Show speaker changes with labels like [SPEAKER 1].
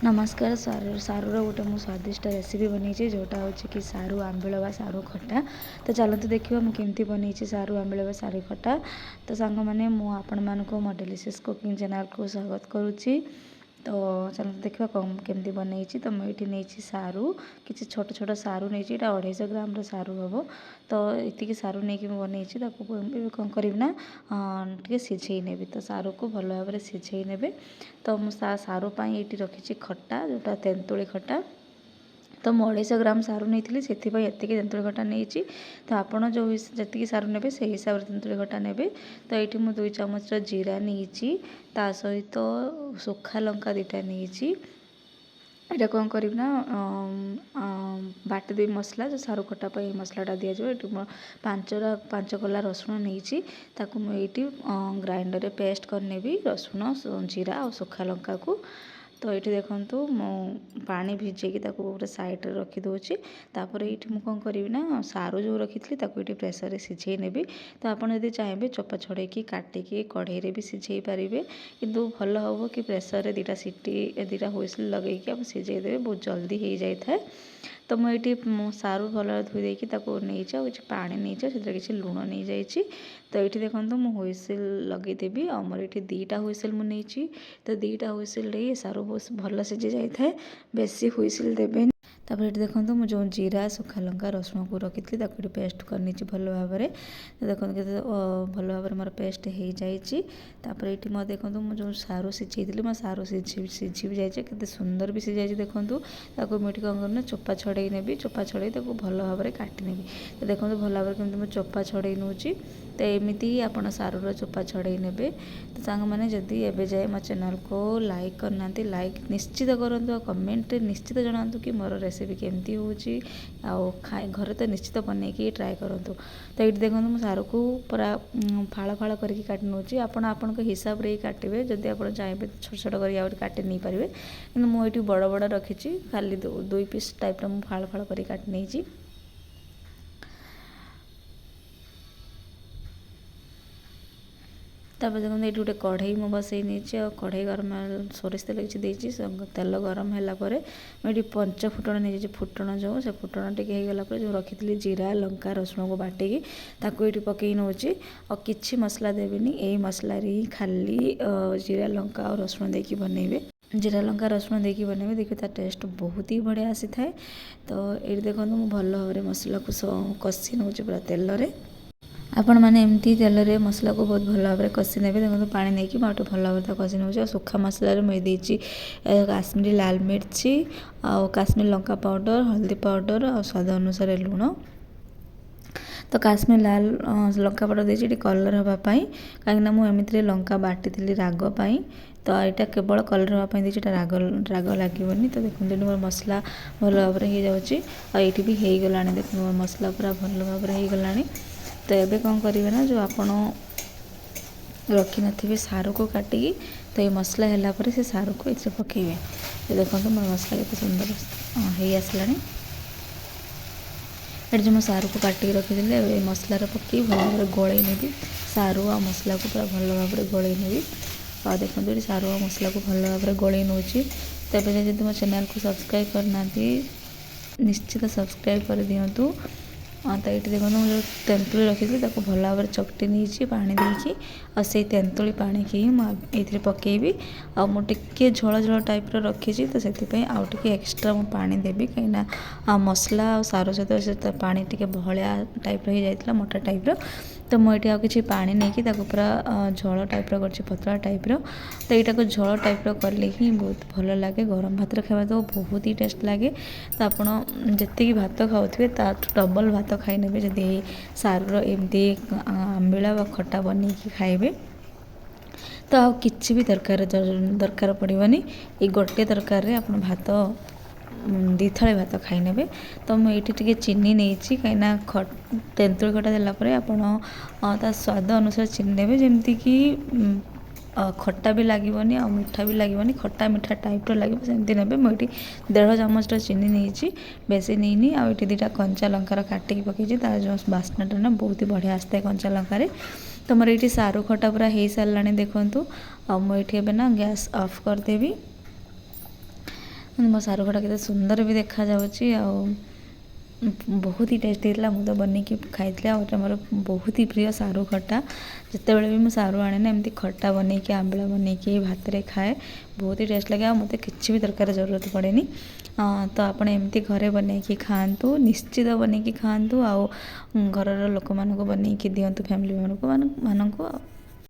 [SPEAKER 1] नमस्कार सारूर गोटे मुझे स्वादिष्ट रेसिपी बनई जोटा हूँ कि सारू आंबिल व सारू खटा। तो चलते देखिए मुझे केमती बनई सारू आंबिल व सारू खटा। तो सांग मैंने मुझे मो डिलिशियस कुकिंग चैनल को स्वागत करुच्ची। तो चलते देखा केमती बनई। तो मुझे नहीं सारू किसी छोट छोट सारू नहीं 250 ग्राम सारू हम। तो ये सारू नहीं बनई कौन करना टे सीझे ने। तो सारू को भल भाव में सीझे ने। तो मुझे सारू ये रखी खटा जोटा तेंतुली खटा। तो मु 250 ग्राम सारू नहीं से तेंतुली खटा नहीं। तो आपड़ जो जी सारू ने से हिसाब से तेंतुली खटा ने। तो ये मुझे 2 चामच जीरा नहीं ता सहित सुखा लंका 2टा नहीं। ये कौन करना बाटी देवी मसला जो सारू खटा पर मसलाटा दि जाए। ये 5 कला रसुण नहीं मुझे ग्राइंडर में पेस्ट करनेबी रसुण जीरा और सुखा लंका को। तो ये देखूँ मु पानी भिजेकी पूरा साइड रे रखीदे। तापर ये मुझे कौन करी ना सारू जो रखी थी ये प्रेसर रे सिझे नेबी। तो आपड़ यदि चाहिए चोपा छड़ेकी काटिकी कढ़ई भी सिझे पारे। किंतु भल हम कि प्रेसर रे 2टा सीटी 2टा हुइसिल लगेकी आप सिझेदेवे बहुत जल्दी हो जाए था। तो मुझे सारू भल धोई देकी नहीं किसी पानी नहीं से किसी लुण नहीं जाइए। तो ये देखो मुझे हुइसिल लगेदेवी आमर ये 2टा हुइसिल मुझे। तो 2टा हुइसिल सारू बहुत भल सिझी जाए था बेसी हुइसिल देवे। तापर ये देखो मुझे जो जीरा सुखा लंका रसुण को रखी थी पेस्ट करनी भल भाव में। तो देखो भल भाव में मोर पेस्ट हो जाइए। तापर ये मैं देखो मुझे जो सारू सिझे मो सारू सिझी भी जाइए केते सुंदर भी सिझी जाइए। देखो मुझे कौन करना चोपा छड़े नेबी चोपा छड़े भल भाव में काटी नेबी। तो देखो भल भाव में मुझे चोपा छड़े नौची। तो एमती आप सारूर चोपा छड़े ने। तो सांग मैंने जदि एबे जाए मो चैनल को लाइक करना लाइक निश्चित करूँ। कमेंट निश्चित जनातु कि मोर रेसिपी केमती होची खाए घरे तो निश्चित बनैकी ट्राए करूँ। तो ये देखो मुझे सारू को पूरा फाड़ फाड़ करके काटि नौची। आपण हिसाब रे काटे जदि आप चाहिए छोट छोट कर काटि नहीं पारे। कि मुझे बड़ बड़ रखी खाली 2 पीस टाइप मुझे फाड़ फाड़ कर काटि नहीं। तापर देखो ये गोटे कढ़ई मु बसई नहीं कढ़ई गरम सोरिष तेल किसी देती तेल गरम है मुझे 5 फुटण नहीं फुटण जो से फुटण टे होगला जो रखी थी जीरा लंका रसुण को बाटिकी ये पकई नौची और किसी मसला देवेनि। यही मसला ही खाली जीरा लंका और रसुण देकी बनइबे। जीरा लंका रसुण देकी बनइबे देखिए तार टेस्ट बहुत ही बढ़िया आसी थाए। तो ये देखो मुझे भल भाव में मसला को कषि नौची पूरा तेल रे। आपण मैंने एमती तेल रे मसला को बहुत भल भाव में कषि ने। देखो पानी नहीं कि मैं भल भाव में कषि नौ सुखा मसला मुझे काश्मीरी लाल मिर्ची आ काश्मीर लंका पाउडर हल्दी पाउडर और स्वाद अनुसार लुण। तो काश्मीर लाल लंका पाउडर देती कलर हाँपाई कहीं मुझे लंका बाटी थी रागपाई। तो यहाँ केवल कलर हाँपाई देती राग राग लगे। तो देखते मोर मसला भल भाव में हो जाए भी हो गला। देखो मोर मसला पूरा भल भाव में हो गला। तो ये कौन करेंगे ना जो आप रखी नथिबे सारू को काटिकी तो ये मसला है से सारू को इसे पकेबे। तो देखो मोर मसला केते सुंदर हो आसला। ये जो मैं सारू को काटिकी रखी थी मसलार पकई भल भाव में गोलई नेबी सारू आ मसला को पूरा भल भाव में गोलई नेबी। और देखो ये सारू आ मसला को भल भाव में गोलई नौची। तो ये जब मो चैनल को सब्सक्राइब करना निश्चित सब्सक्राइब कर दिंतु। तो ये देखो जो तेंतुली रखी थी भल भाव में चकटी नहीं पानी देकी और से तेंतुली पानी की मुझे पकेबी। आ मुझे झोल झोल टाइप रखी तो से आउ टे एक्सट्रा मु पानी देवी कहीं मसला और सारू सहित पानी टे बहलिया टाइप हो जाता मोटा टाइप। तो मुझे आउ कि पानी नहीं पूरा झोल टाइप कर पतला टाइप। तो यहाँ को झोल टाइप कले ही बहुत भल लगे गरम भात खावा तो बहुत ही टेस्ट लगे। तो आपड़ी भात खाऊे डबल भात खाई ने जदि सारूर एमती आंबिला व खटा बनैकी खाइबे। तो आ किसी भी दरकार पड़ोनी ये गोटे तरकार आप भात 2 थाली भात खाई ने। तो मुझे ये चीनी नहीं कहीं तेंतुली खटा देलापर आप स्वाद अनुसार चीनी ने जमती कि खट्टा भी लगनी आ मीठा भी लगनी खट्टा मीठा टाइप लगे सेमती ने। मुझे 1.5 चामच चीनी नहीं बेसी नहीं आ 2टा कंचा लंकार काटिकी पकई तार जो बास्नाटा ना बहुत ही बढ़िया आसता है कंचा लंकार। तो मोर ये सारू खटा पूरा हो सारा देखूँ। आ मुझे ना गैस ऑफ करदेवी। ମୋ ସାରୁ ଖଟା କେତେ ସୁନ୍ଦର ବି ଦେଖାଯାଉଛି ଆଉ ବହୁତ ହି ଟେଷ୍ଟି ହେଇଥିଲା। ମୁଁ ତ ବନେଇକି ଖାଇଥିଲି ଆଉ ଏଇଟା ମୋର ବହୁତ ହି ପ୍ରିୟ ସାରୁ ଖଟା। ଯେତେବେଳେ ବି ମୁଁ ସାରୁ ଆଣେ ନା ଏମିତି ଖଟା ବନେଇକି ଆମ୍ବିଳା ବନେଇକି ଭାତରେ ଖାଏ, ବହୁତ ହି ଟେଷ୍ଟ ଲାଗେ ଆଉ ମୋତେ କିଛି ବି ତରକାରୀ ଜରୁରତ ପଡ଼େନି। ତ ଆପଣ ଏମିତି ଘରେ ବନେଇକି ଖାଆନ୍ତୁ, ନିଶ୍ଚିତ ବନେଇକି ଖାଆନ୍ତୁ ଆଉ ଘରର ଲୋକମାନଙ୍କୁ ବନେଇକି ଦିଅନ୍ତୁ, ଫ୍ୟାମିଲି ମାନଙ୍କୁ ଆଉ